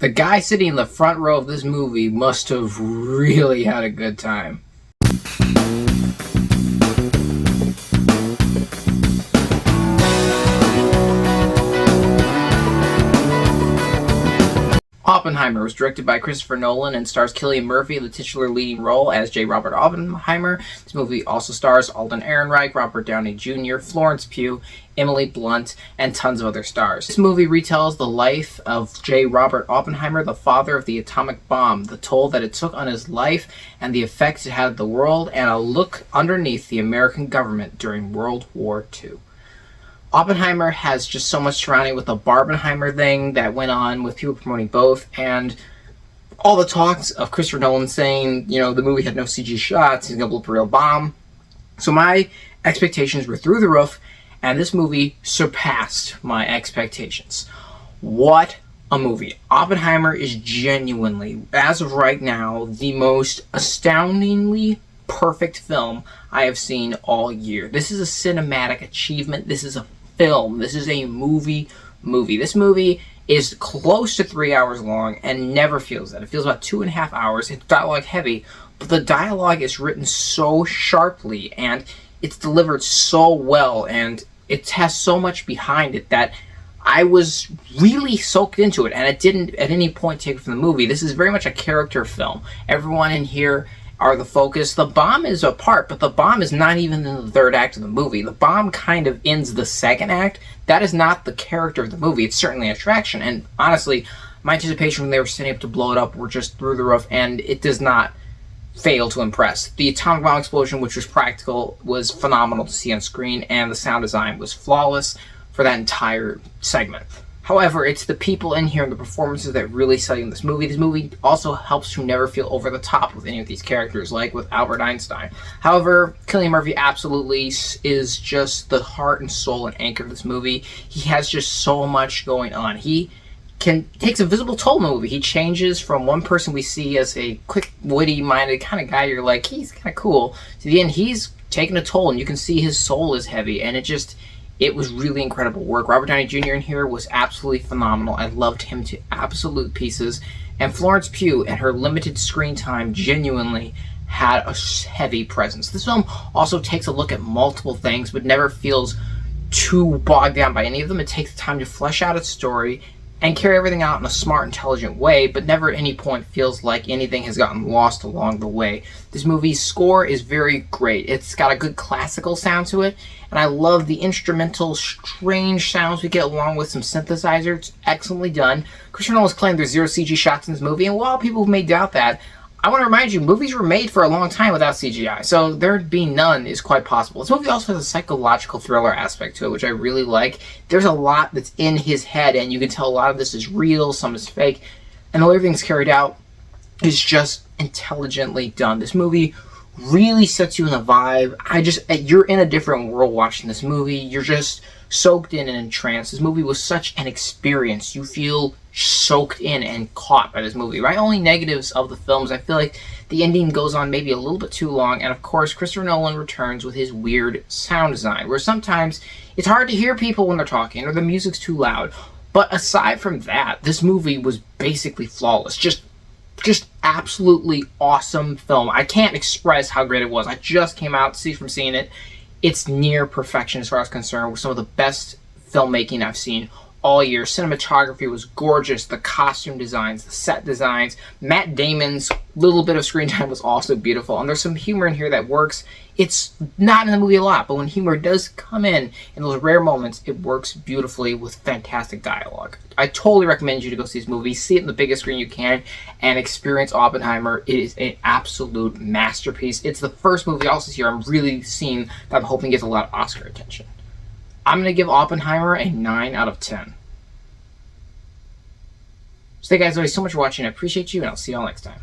The guy sitting in the front row of this movie must have really had a good time. Oppenheimer was directed by Christopher Nolan and stars Cillian Murphy in the titular leading role as J. Robert Oppenheimer. This movie also stars Alden Ehrenreich, Robert Downey Jr., Florence Pugh, Emily Blunt, and tons of other stars. This movie retells the life of J. Robert Oppenheimer, the father of the atomic bomb, the toll that it took on his life and the effects it had on the world, and a look underneath the American government during World War II. Oppenheimer has just so much surrounding with the Barbenheimer thing that went on with people promoting both, and all the talks of Christopher Nolan saying, the movie had no CG shots, he's gonna blow up a real bomb. So my expectations were through the roof, and this movie surpassed my expectations. What a movie. Oppenheimer is genuinely, as of right now, the most astoundingly perfect film I have seen all year. This is a cinematic achievement. This is a film. This is a movie. This movie is close to 3 hours long and never feels that. It feels about 2.5 hours. It's dialogue heavy, but the dialogue is written so sharply and it's delivered so well, and it has so much behind it that I was really soaked into it, and it didn't at any point take it from the movie. This is very much a character film. Everyone in here are the focus. The bomb is a part, but the bomb is not even in the third act of the movie. The bomb kind of ends the second act. That is not the character of the movie. It's certainly an attraction, and honestly, my anticipation when they were setting up to blow it up were just through the roof, and it does not fail to impress. The atomic bomb explosion, which was practical, was phenomenal to see on screen, and the sound design was flawless for that entire segment. However, it's the people in here and the performances that really sell you in this movie. This movie also helps to never feel over the top with any of these characters, like with Albert Einstein. However, Cillian Murphy absolutely is just the heart and soul and anchor of this movie. He has just so much going on. He takes a visible toll in the movie. He changes from one person we see as a quick, witty-minded kind of guy, you're like, he's kind of cool, to the end, he's taking a toll, and you can see his soul is heavy, and it was really incredible work. Robert Downey Jr. in here was absolutely phenomenal. I loved him to absolute pieces. And Florence Pugh, and her limited screen time, genuinely had a heavy presence. This film also takes a look at multiple things, but never feels too bogged down by any of them. It takes time to flesh out its story and carry everything out in a smart, intelligent way, but never at any point feels like anything has gotten lost along the way. This movie's score is very great. It's got a good classical sound to it, and I love the instrumental, strange sounds we get along with some synthesizer. It's excellently done. Christopher Nolan has claimed there's 0 CG shots in this movie, and while people may doubt that, I want to remind you, movies were made for a long time without CGI, so there being none is quite possible. This movie also has a psychological thriller aspect to it, which I really like. There's a lot that's in his head, and you can tell a lot of this is real, some is fake, and the way everything's carried out is just intelligently done. This movie really sets you in the vibe. You're in a different world watching this movie. You're just soaked in and entranced. This movie was such an experience. You feel soaked in and caught by this movie. My only negatives of the films, I feel like the ending goes on maybe a little bit too long, and of course Christopher Nolan returns with his weird sound design, where sometimes it's hard to hear people when they're talking, or the music's too loud. But aside from that, this movie was basically flawless. Just absolutely awesome film. I can't express how great it was. I just came out from seeing it. It's near perfection as far as concerned, with some of the best filmmaking I've seen all year. Cinematography was gorgeous. The costume designs, the set designs, Matt Damon's little bit of screen time was also beautiful. And there's some humor in here that works. It's not in the movie a lot, but when humor does come in those rare moments, it works beautifully with fantastic dialogue. I totally recommend you to go see this movie. See it in the biggest screen you can and experience Oppenheimer. It is an absolute masterpiece. It's the first movie also here I'm really seeing that I'm hoping gets a lot of Oscar attention. I'm going to give Oppenheimer a 9 out of 10. So thank you guys always so much for watching. I appreciate you, and I'll see you all next time.